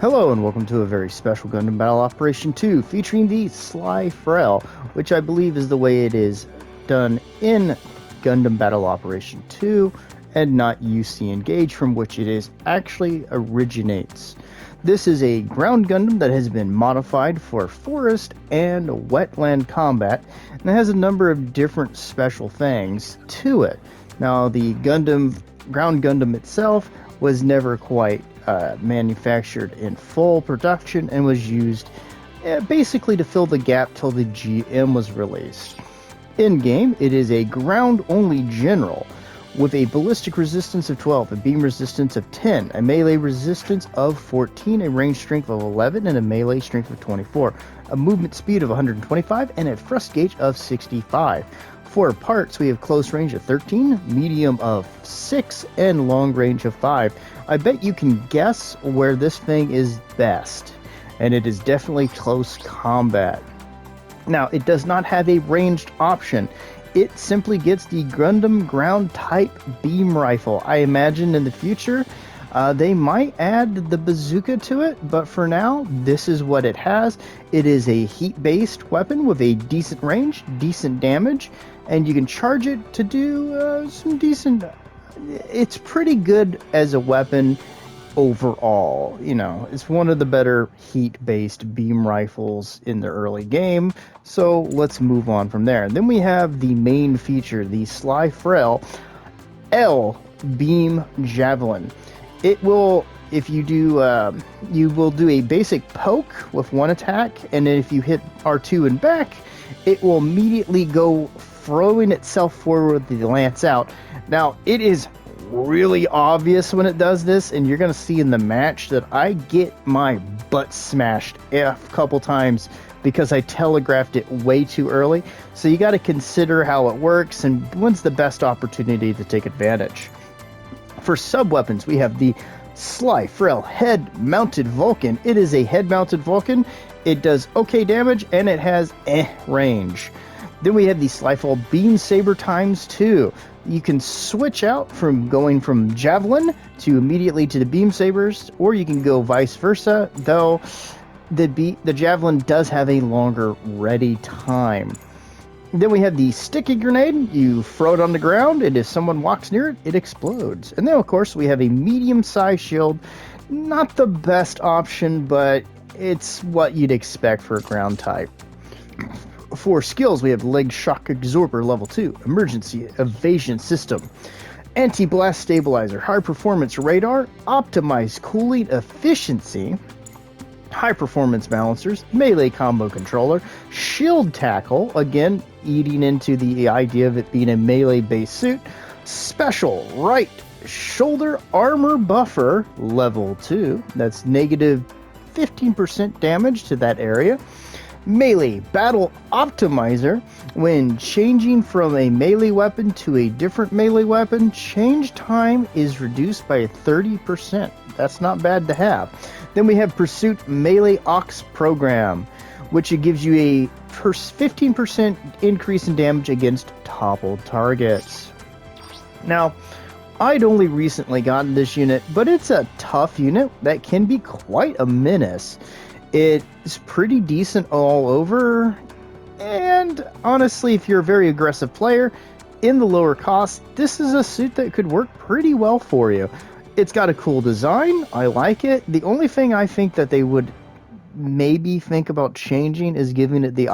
Hello and welcome to a very special Gundam Battle Operation 2 featuring the Slyfrail, which I believe is the way it is done in Gundam Battle Operation 2 and not UC Engage, from which it is actually originates. This is a ground Gundam that has been modified for forest and wetland combat and it has a number of different special things to it. Now the ground Gundam itself was never quite manufactured in full production and was used basically to fill the gap till the GM was released. In game, it is a ground-only general with a ballistic resistance of 12, a beam resistance of 10, a melee resistance of 14, a range strength of 11, and a melee strength of 24, a movement speed of 125, and a thrust gauge of 65. For parts, we have close range of 13, medium of 6, and long range of 5. I bet you can guess where this thing is best, and it is definitely close combat. Now, it does not have a ranged option. It simply gets the Gundam Ground type beam rifle. I imagine in the future they might add the bazooka to it, but for now, this is what it has. It is a heat-based weapon with a decent range, decent damage, and you can charge it to do some decent... It's pretty good as a weapon overall. You know, it's one of the better heat-based beam rifles in the early game, so let's move on from there. And then we have the main feature, the Slyfrail L Beam Javelin. It will, if you do, you will do a basic poke with one attack, and then if you hit R2 and back, it will immediately go throwing itself forward with the lance out. Now, it is really obvious when it does this, and you're going to see in the match that I get my butt smashed a couple times because I telegraphed it way too early. So you got to consider how it works and when's the best opportunity to take advantage. For sub-weapons, we have the Slyfrail Head-Mounted Vulcan. It is a head-mounted Vulcan. It does okay damage, and it has range. Then we have the Slyfrail Beam Saber ×2. You can switch out from going from Javelin to immediately to the Beam Sabers, or you can go vice versa, though the Javelin does have a longer ready time. Then we have the Sticky Grenade. You throw it on the ground, and if someone walks near it, it explodes. And then, of course, we have a medium-sized shield. Not the best option, but it's what you'd expect for a ground type. For skills, we have Leg Shock Absorber Level 2, Emergency Evasion System, Anti-Blast Stabilizer, High Performance Radar, Optimized Cooling Efficiency, High Performance Balancers, Melee Combo Controller, Shield Tackle, again, eating into the idea of it being a melee-based suit, Special Right Shoulder Armor Buffer Level 2, that's negative 15% damage to that area, Melee Battle Optimizer. When changing from a melee weapon to a different melee weapon, change time is reduced by 30%. That's not bad to have. Then we have Pursuit Melee Ox Program, which it gives you a 15% increase in damage against toppled targets. Now, I'd only recently gotten this unit, but it's a tough unit that can be quite a menace. It's pretty decent all over, and honestly, if you're a very aggressive player, in the lower cost, this is a suit that could work pretty well for you. It's got a cool design, I like it. The only thing I think that they would maybe think about changing is giving it the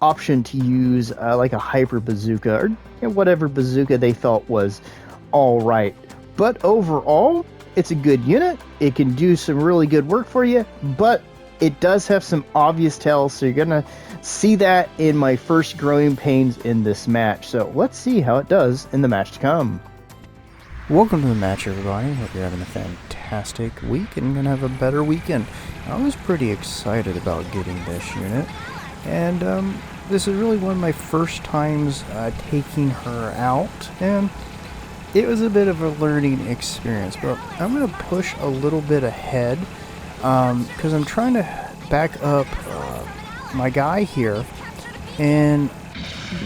option to use like a hyper bazooka, or whatever bazooka they felt was alright. But overall, it's a good unit, it can do some really good work for you, but it does have some obvious tells, so you're going to see that in my first growing pains in this match. So let's see how it does in the match to come. Welcome to the match, everybody. Hope you're having a fantastic week and going to have a better weekend. I was pretty excited about getting this unit, and this is really one of my first times taking her out, and it was a bit of a learning experience, but I'm going to push a little bit ahead because I'm trying to back up my guy here, and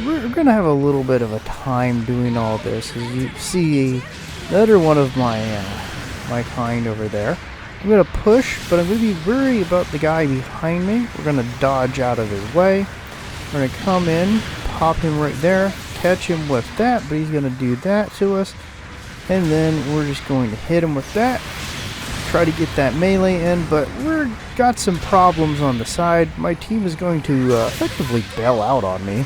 we're going to have a little bit of a time doing all this. As you see, another one of my kind over there. I'm going to push, but I'm going to be worried about the guy behind me. We're going to dodge out of his way. We're going to come in, pop him right there, catch him with that, but he's going to do that to us. And then we're just going to hit him with that. Try to get that melee in, but we're got some problems on the side. My team is going to effectively bail out on me,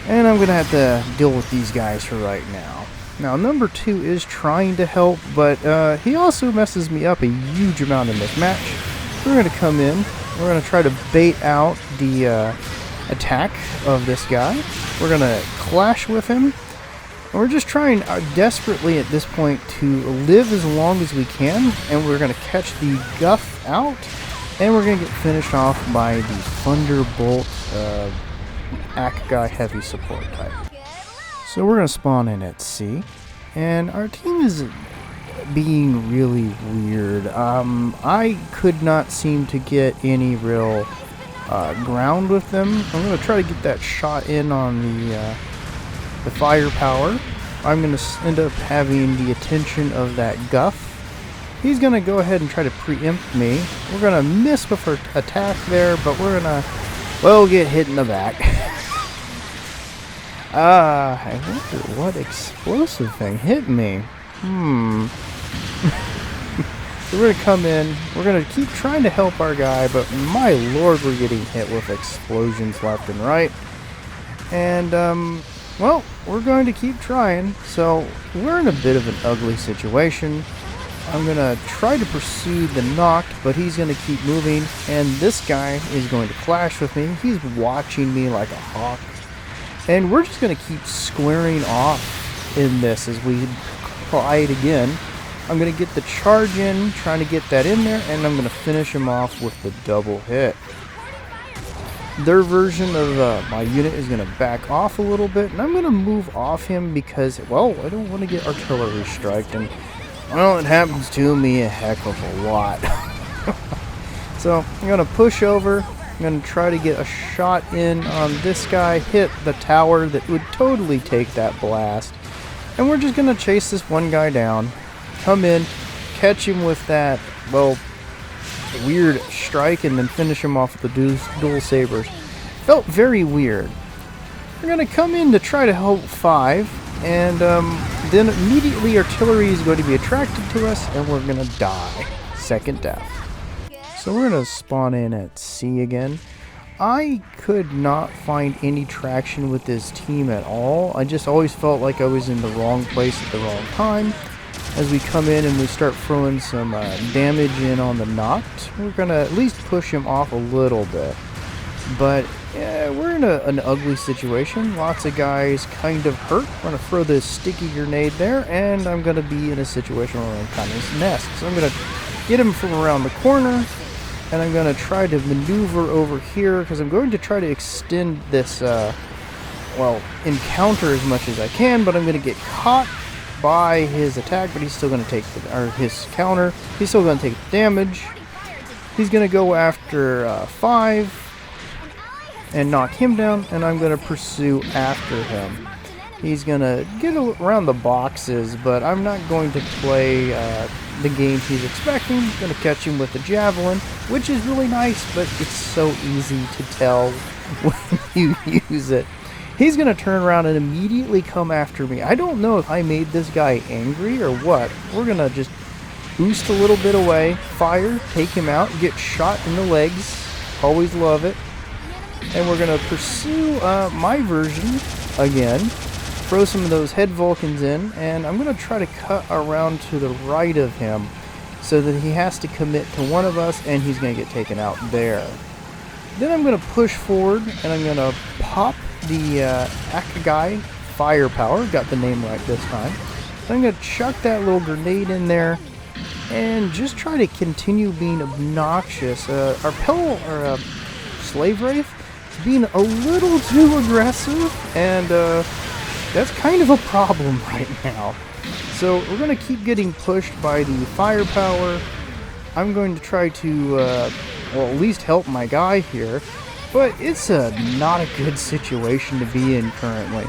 and I'm going to have to deal with these guys for right now. Now, number 2 is trying to help, but he also messes me up a huge amount in this match. We're going to come in. We're going to try to bait out the attack of this guy. We're going to clash with him. And we're just trying desperately at this point to live as long as we can, and we're going to catch the guff out, and we're going to get finished off by the Thunderbolt Akagai Heavy Support type. So we're going to spawn in at C, and our team is being really weird. I could not seem to get any real ground with them. I'm going to try to get that shot in on the firepower. I'm going to end up having the attention of that guff. He's going to go ahead and try to preempt me. We're going to miss with our attack there, but we're going to, well, get hit in the back. I wonder what explosive thing hit me. So we're going to come in. We're going to keep trying to help our guy, but my lord, we're getting hit with explosions left and right. And, well, we're going to keep trying, so we're in a bit of an ugly situation. I'm going to try to pursue the knocked, but he's going to keep moving, and this guy is going to clash with me. He's watching me like a hawk, and we're just going to keep squaring off in this as we try it again. I'm going to get the charge in, trying to get that in there, and I'm going to finish him off with the double hit. Their version of my unit is going to back off a little bit, and I'm going to move off him because, well, I don't want to get artillery striked, and, well, it happens to me a heck of a lot. So I'm going to push over. I'm going to try to get a shot in on this guy, hit the tower that would totally take that blast, and we're just going to chase this one guy down, come in, catch him with that, well, weird strike, and then finish him off with the dual sabers. Felt very weird. We're going to come in to try to help 5, and then immediately artillery is going to be attracted to us, and we're going to die. Second death. So we're going to spawn in at C again. I could not find any traction with this team at all. I just always felt like I was in the wrong place at the wrong time. As we come in and we start throwing some damage in on the knocked, we're going to at least push him off a little bit. But yeah, we're in an ugly situation. Lots of guys kind of hurt. We're going to throw this sticky grenade there, and I'm going to be in a situation where I'm kind of nest. So I'm going to get him from around the corner, and I'm going to try to maneuver over here because I'm going to try to extend this, well, encounter as much as I can, but I'm going to get caught by his attack, but he's still going to take his counter. He's still going to take damage. He's going to go after 5 and knock him down, and I'm going to pursue after him. He's going to get around the boxes, but I'm not going to play the game he's expecting. I'm going to catch him with the javelin, which is really nice, but it's so easy to tell when you use it. He's going to turn around and immediately come after me. I don't know if I made this guy angry or what. We're going to just boost a little bit away, fire, take him out, get shot in the legs. Always love it. And we're going to pursue my version again. Throw some of those head Vulcans in, and I'm going to try to cut around to the right of him so that he has to commit to one of us, and he's going to get taken out there. Then I'm going to push forward, and I'm going to pop the Akagai Firepower. Got the name right this time. So I'm going to chuck that little grenade in there and just try to continue being obnoxious. Our Slyfrail is being a little too aggressive, and that's kind of a problem right now. So we're going to keep getting pushed by the firepower. I'm going to try to, well, at least help my guy here. But it's not a good situation to be in currently.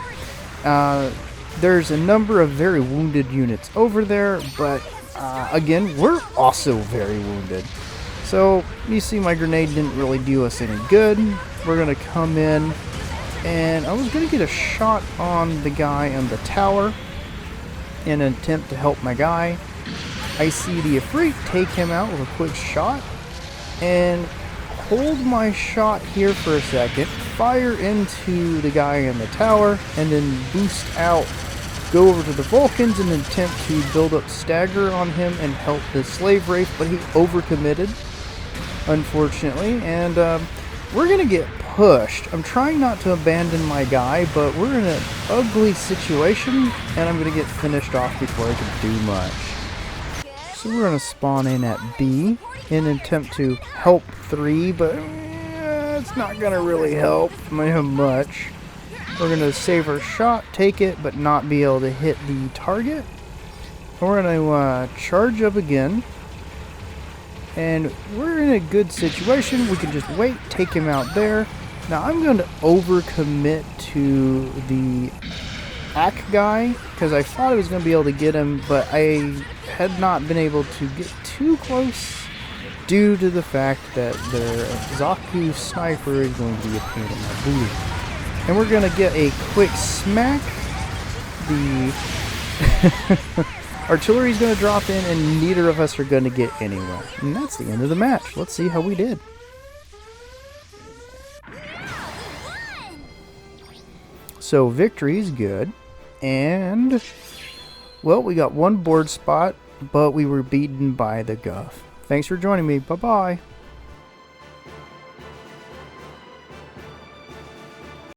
There's a number of very wounded units over there, but again, we're also very wounded. So, you see my grenade didn't really do us any good. We're going to come in, and I was going to get a shot on the guy in the tower in an attempt to help my guy. I see the Ifrit take him out with a quick shot, and hold my shot here for a second, fire into the guy in the tower, and then boost out, go over to the Vulcans and attempt to build up stagger on him and help the slave race, but he overcommitted, unfortunately, and we're gonna get pushed. I'm trying not to abandon my guy, but we're in an ugly situation, and I'm gonna get finished off before I can do much. So we're gonna spawn in at B in an attempt to help 3, but it's not gonna really help much. We're gonna save our shot, take it, but not be able to hit the target. We're gonna charge up again, and we're in a good situation. We can just wait, take him out there. Now I'm going to overcommit to the Ak guy because I thought I was going to be able to get him, but I had not been able to get too close due to the fact that their Zaku sniper is going to be a pain in my booty. And we're going to get a quick smack. The artillery is going to drop in, and neither of us are going to get anywhere. And that's the end of the match. Let's see how we did. So victory is good. And, well, we got one board spot, but we were beaten by the Guff. Thanks for joining me. Bye-bye.